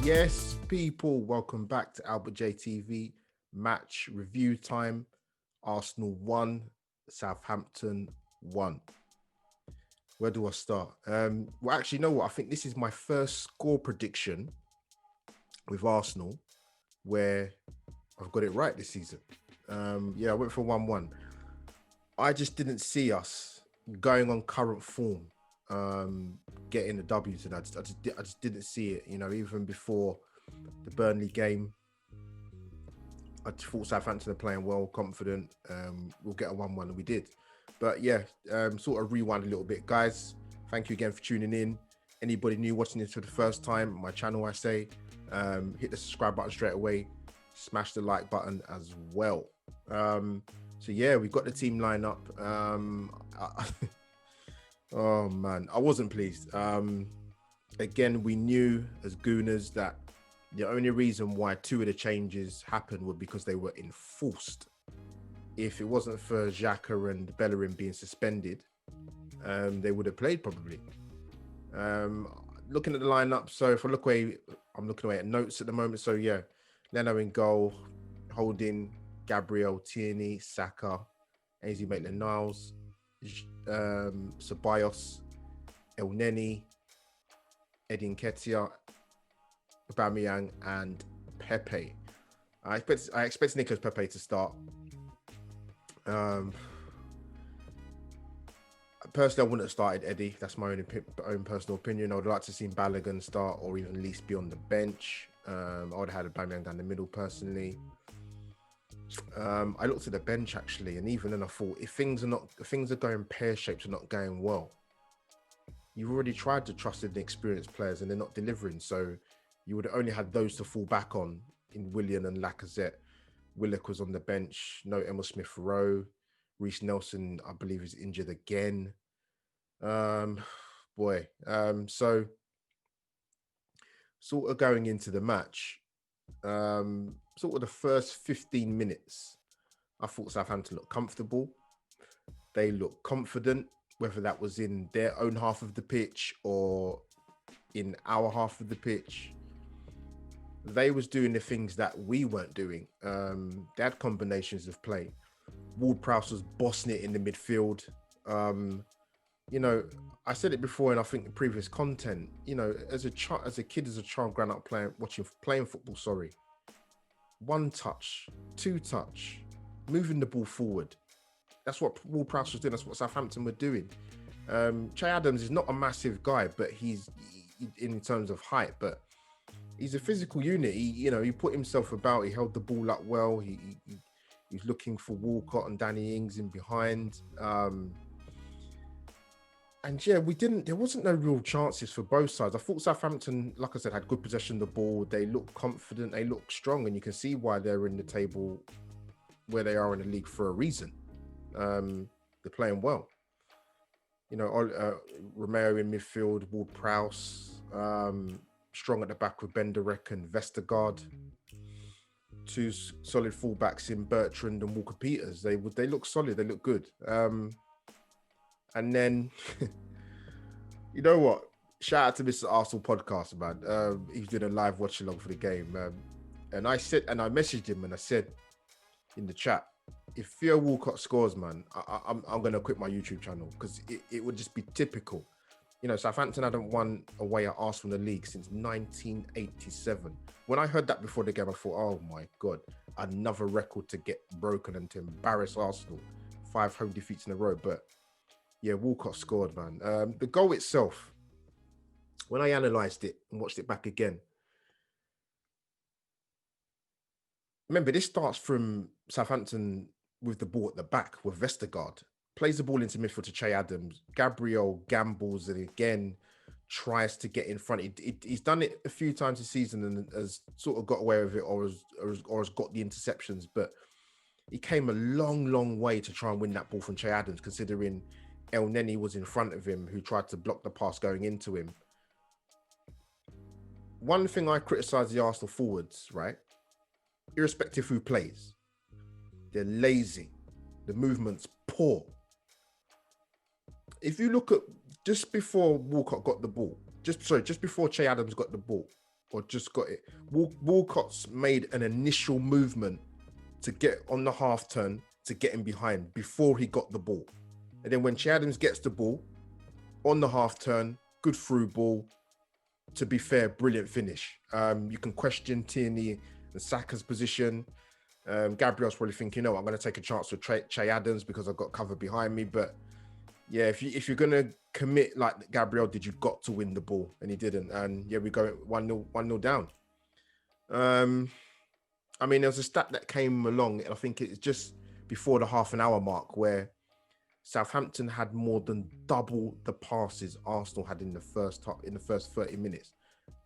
Yes, people, welcome back to Albert JTV match review time. Arsenal 1, Southampton 1. Where do I start? Well, actually, you know what? I think this is my first score prediction with Arsenal where I've got it right this season. I went for 1-1. I just didn't see us going on current form, getting the W tonight. I just didn't see it. You know, even before the Burnley game, I thought Southampton are playing well, confident. We'll get a 1-1, and we did. But yeah, sort of rewind a little bit. Guys, thank you again for tuning in. Anybody new watching this for the first time, my channel, I say, hit the subscribe button straight away. Smash the like button as well. So yeah, we got the team lineup. Oh man, I wasn't pleased. Again, we knew as Gooners that the only reason why two of the changes happened were because they were enforced. If it wasn't for Xhaka and Bellerin being suspended, they would have played probably. Looking at the lineup, so if I look away, I'm looking away at notes at the moment. So yeah, Leno in goal, Holding, Gabriel, Tierney, Saka, AZ Maitland-Niles, Ceballos, El Neni, Eddie Nketiah, Aubameyang, and Pepe. I expect Nicolas Pepe to start. Personally, I wouldn't have started Eddie. That's my own personal opinion. I would like to see Balogun start, or even at least be on the bench. I would have had Aubameyang down the middle personally. I looked at the bench actually, and even then I thought if things are going pear-shaped and not going well, you've already tried to trust in the experienced players and they're not delivering. So you would have only had those to fall back on in Willian and Lacazette. Willock was on the bench. No Emil Smith-Rowe. Reece Nelson, I believe, is injured again. So sort of going into the match, sort of the first 15 minutes, I thought Southampton looked comfortable. They looked confident, whether that was in their own half of the pitch or in our half of the pitch. They was doing the things that we weren't doing. They had combinations of play. Ward-Prowse was bossing it in the midfield. You know, I said it before, and I think the previous content. You know, as a kid, as a child growing up playing football. Sorry, one touch, two touch, moving the ball forward. That's what Ward-Prowse was doing. That's what Southampton were doing. Che Adams is not a massive guy, but he's in terms of height, but he's a physical unit. He put himself about. He held the ball up well. He's looking for Walcott and Danny Ings in behind. And yeah, there wasn't no real chances for both sides. I thought Southampton, like I said, had good possession of the ball. They looked confident. They looked strong. And you can see why they're in the table where they are in the league for a reason. They're playing well. You know, Romero in midfield, Ward-Prowse, strong at the back with Benderek and Vestergaard. Two solid fullbacks in Bertrand and Walker-Peters. They look solid. They look good. And then, you know what? Shout out to Mr. Arsenal podcast, man. He's doing a live watch along for the game. And I messaged him and I said in the chat, if Theo Walcott scores, man, I'm going to quit my YouTube channel because it would just be typical. You know, Southampton hadn't won away at Arsenal in the league since 1987. When I heard that before the game, I thought, oh my God, another record to get broken and to embarrass Arsenal. 5 home defeats in a row. But yeah, Walcott scored, man. The goal itself, when I analysed it and watched it back again, remember, this starts from Southampton with the ball at the back with Vestergaard. Plays the ball into midfield to Che Adams. Gabriel gambles and again tries to get in front. He's done it a few times this season and has sort of got away with it or has got the interceptions. But he came a long, long way to try and win that ball from Che Adams, considering El Neni was in front of him, who tried to block the pass going into him. One thing I criticise the Arsenal forwards, right? Irrespective who plays, they're lazy. The movement's poor. If you look at just before Walcott got the ball, just before Che Adams got the ball, or just got it. Walcott's made an initial movement to get on the half turn to get him behind before he got the ball. And then when Che Adams gets the ball on the half turn, good through ball. To be fair, brilliant finish. You can question Tierney and Saka's position. Gabriel's probably thinking, I'm going to take a chance with Che Adams because I've got cover behind me. But yeah, if you're going to commit like Gabriel did, you've got to win the ball, and he didn't. And yeah, we go 1-0 down. I mean, there was a stat that came along, and I think it's just before the half an hour mark, where Southampton had more than double the passes Arsenal had in the first 30 minutes.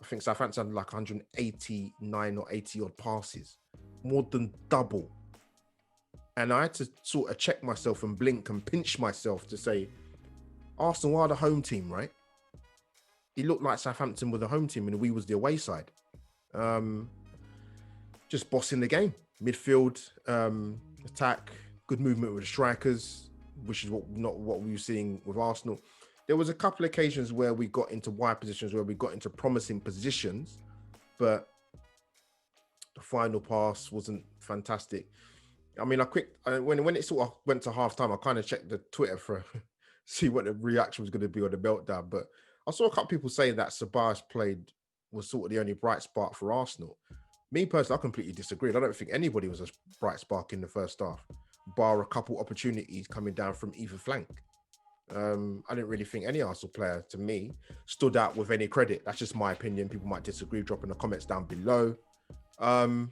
I think Southampton had like 189 or 80 odd passes, more than double. And I had to sort of check myself and blink and pinch myself to say, Arsenal are the home team, right? It looked like Southampton were the home team and we was the away side. Just bossing the game. Midfield, attack, good movement with the strikers, which is not what we were seeing with Arsenal. There was a couple of occasions where we got into wide positions, where we got into promising positions, but the final pass wasn't fantastic. I mean, when it sort of went to half time, I kind of checked the Twitter for see what the reaction was going to be on the meltdown. But I saw a couple of people saying that Ceballos was sort of the only bright spark for Arsenal. Me personally, I completely disagreed. I don't think anybody was a bright spark in the first half, bar a couple opportunities coming down from either flank. I didn't really think any Arsenal player, to me, stood out with any credit. That's just my opinion. People might disagree. Drop in the comments down below. And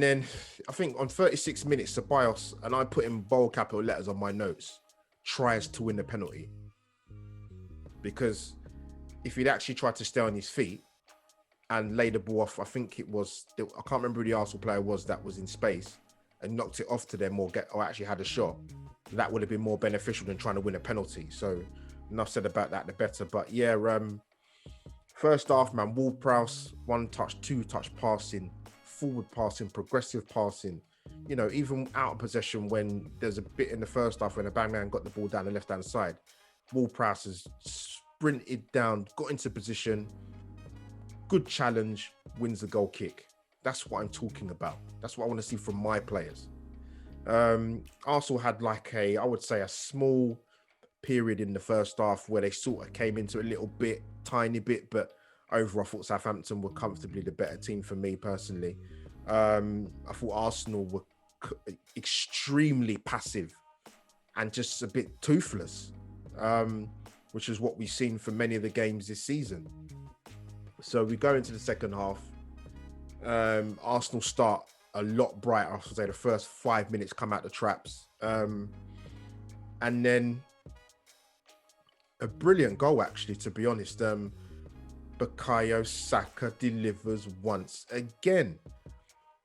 then I think on 36 minutes, Ceballos, and I put in bold capital letters on my notes, tries to win the penalty. Because if he'd actually tried to stay on his feet and lay the ball off, I think it was, I can't remember who the Arsenal player was that was in space, and knocked it off to them or actually had a shot, that would have been more beneficial than trying to win a penalty. So enough said about that, the better. But yeah, first half, man, Ward-Prowse, 1-touch, 2-touch passing, forward passing, progressive passing, even out of possession when there's a bit in the first half when Aubameyang got the ball down the left-hand side. Ward-Prowse has sprinted down, got into position, good challenge, wins the goal kick. That's what I'm talking about. That's what I want to see from my players. Arsenal had I would say a small period in the first half where they sort of came into a little bit, tiny bit, but overall I thought Southampton were comfortably the better team for me personally. I thought Arsenal were extremely passive and just a bit toothless, which is what we've seen for many of the games this season. So we go into the second half. Arsenal start a lot brighter. I should say the first 5 minutes come out the traps. And then a brilliant goal, actually, to be honest. Bukayo Saka delivers once again.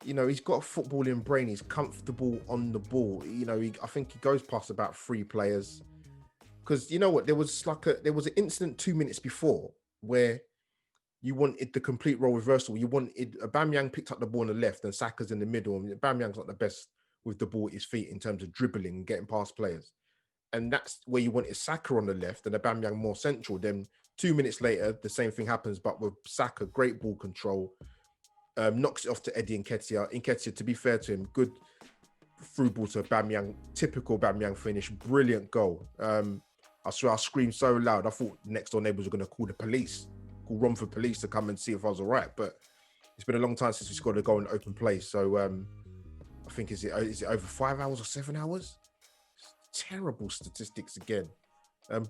He's got a footballing brain. He's comfortable on the ball. I think he goes past about 3 players. Because you know what? There was an incident 2 minutes before where you wanted the complete role reversal. You wanted Aubameyang picked up the ball on the left and Saka's in the middle. And Aubameyang's not the best with the ball at his feet in terms of dribbling and getting past players. And that's where you wanted Saka on the left and Aubameyang more central. Then 2 minutes later, the same thing happens, but with Saka, great ball control, knocks it off to Eddie Nketiah. Nketiah, to be fair to him, good through ball to Aubameyang, typical Aubameyang finish, brilliant goal. I swear I screamed so loud, I thought next door neighbours were going to call the police. Call Romford police to come and see if I was all right. But it's been a long time since we scored a goal in an open play. So I think, is it over 5 hours or 7 hours? Terrible statistics again.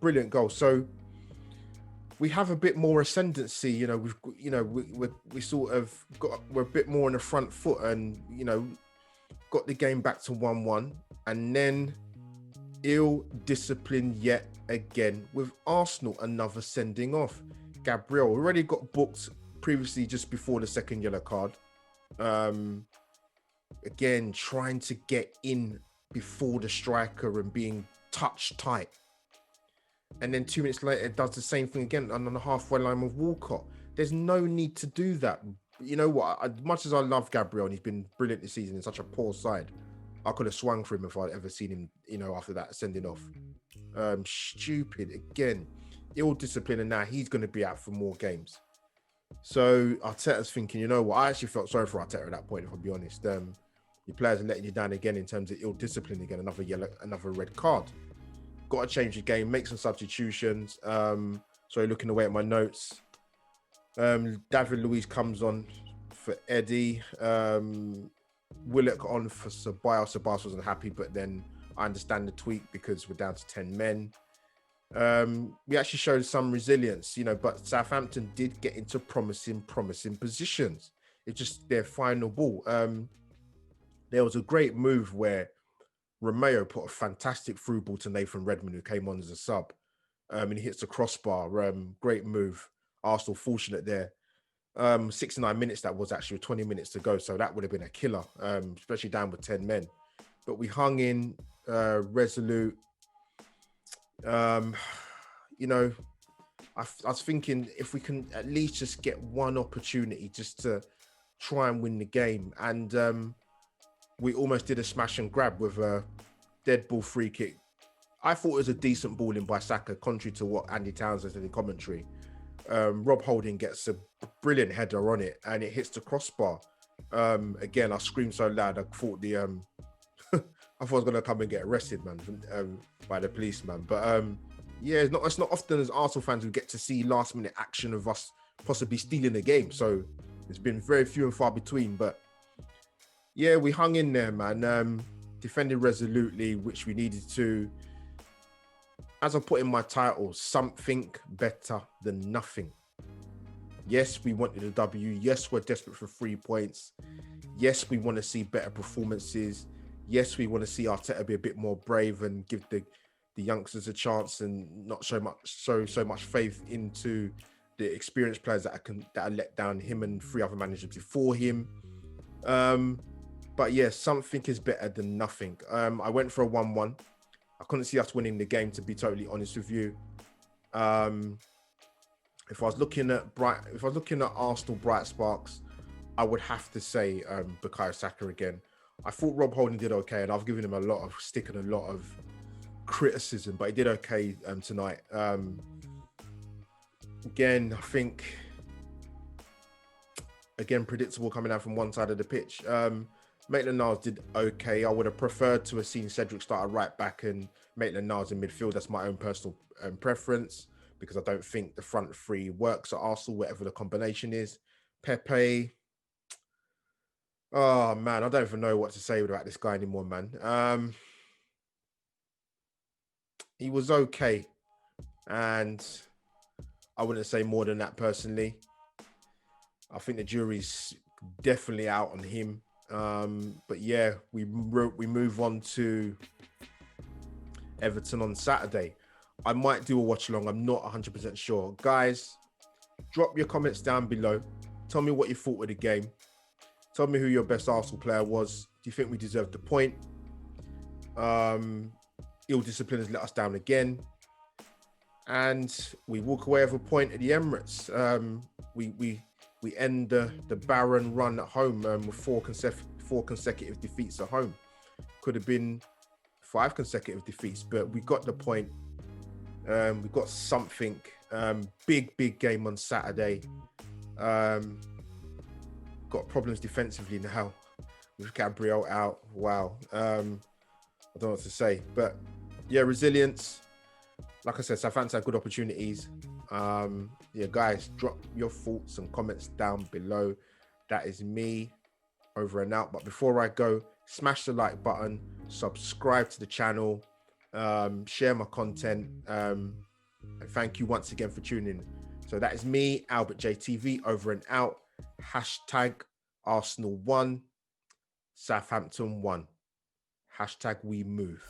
Brilliant goal. So we have a bit more ascendancy. We sort of we're a bit more on the front foot, and got the game back to 1-1, and then ill discipline yet again with Arsenal. Another sending off. Gabriel already got booked previously just before the second yellow card. Again, trying to get in before the striker and being touch tight. And then 2 minutes later, it does the same thing again on the halfway line with Walcott. There's no need to do that. You know what? As much as I love Gabriel and he's been brilliant this season in such a poor side, I could have swung for him if I'd ever seen him, after that sending off. Stupid again. Ill discipline, and now he's going to be out for more games. So Arteta's thinking, you know what? I actually felt sorry for Arteta at that point, if I'll be honest. Your players are letting you down again in terms of ill discipline again, another yellow, another red card. Got to change the game, make some substitutions. Sorry, looking away at my notes. David Luiz comes on for Eddie. Willock on for Ceballos. Ceballos wasn't happy, but then I understand the tweak because we're down to 10 men. We actually showed some resilience, you know, but Southampton did get into promising positions. It's just their final ball. There was a great move where Romeo put a fantastic through ball to Nathan Redmond, who came on as a sub, and he hits the crossbar. Great move. Arsenal fortunate there. 69 minutes that was, actually 20 minutes to go, so that would have been a killer, especially down with 10 men. But we hung in, resolute. You know, I was thinking if we can at least just get one opportunity just to try and win the game, and we almost did a smash and grab with a dead ball free kick. I thought it was a decent ball in by Saka, contrary to what Andy Townsend said in commentary. Rob Holding gets a brilliant header on it, and it hits the crossbar. Again, I screamed so loud I thought the I thought I was gonna come and get arrested, man, by the policeman. But yeah, it's not often as Arsenal fans we get to see last minute action of us possibly stealing the game. So it's been very few and far between. But yeah, we hung in there, man. Defended resolutely, which we needed to. As I put in my title, something better than nothing. Yes, we wanted a W. Yes, we're desperate for 3 points. Yes, we want to see better performances. Yes, we want to see Arteta be a bit more brave and give the youngsters a chance and not so much faith into the experienced players that are let down him and 3 other managers before him. But yeah, something is better than nothing. I went for a 1-1. I couldn't see us winning the game, to be totally honest with you. If I was looking at Arsenal bright sparks, I would have to say Bukayo Saka again. I thought Rob Holding did okay, and I've given him a lot of stick and a lot of criticism, but he did okay tonight. Again, I think predictable coming out from one side of the pitch. Maitland-Niles did okay. I would have preferred to have seen Cedric start a right back and Maitland-Niles in midfield. That's my own personal preference, because I don't think the front 3 works at Arsenal, whatever the combination is. Pepe, oh man, I don't even know what to say about this guy anymore, man. He was okay, and I wouldn't say more than that personally. I think the jury's definitely out on him. But yeah, we move on to Everton on Saturday. I might do a watch along. I'm not 100% sure. Guys, drop your comments down below. Tell me what you thought of the game. Tell me who your best Arsenal player was. Do you think we deserved the point? Ill discipline has let us down again. And we walk away with a point at the Emirates. We end the barren run at home with 4 consecutive defeats at home. Could have been 5 consecutive defeats, but we got the point. We got something. Big game on Saturday. Got problems defensively now with Gabriel out. Wow. I don't know what to say, but yeah, resilience. Like I said, Southampton had good opportunities. Yeah, guys, drop your thoughts and comments down below. That is me, over and out. But before I go, smash the like button, subscribe to the channel, share my content, and thank you once again for tuning in. So that is me, Albert JTV, over and out. Hashtag Arsenal 1, Southampton 1. Hashtag we move.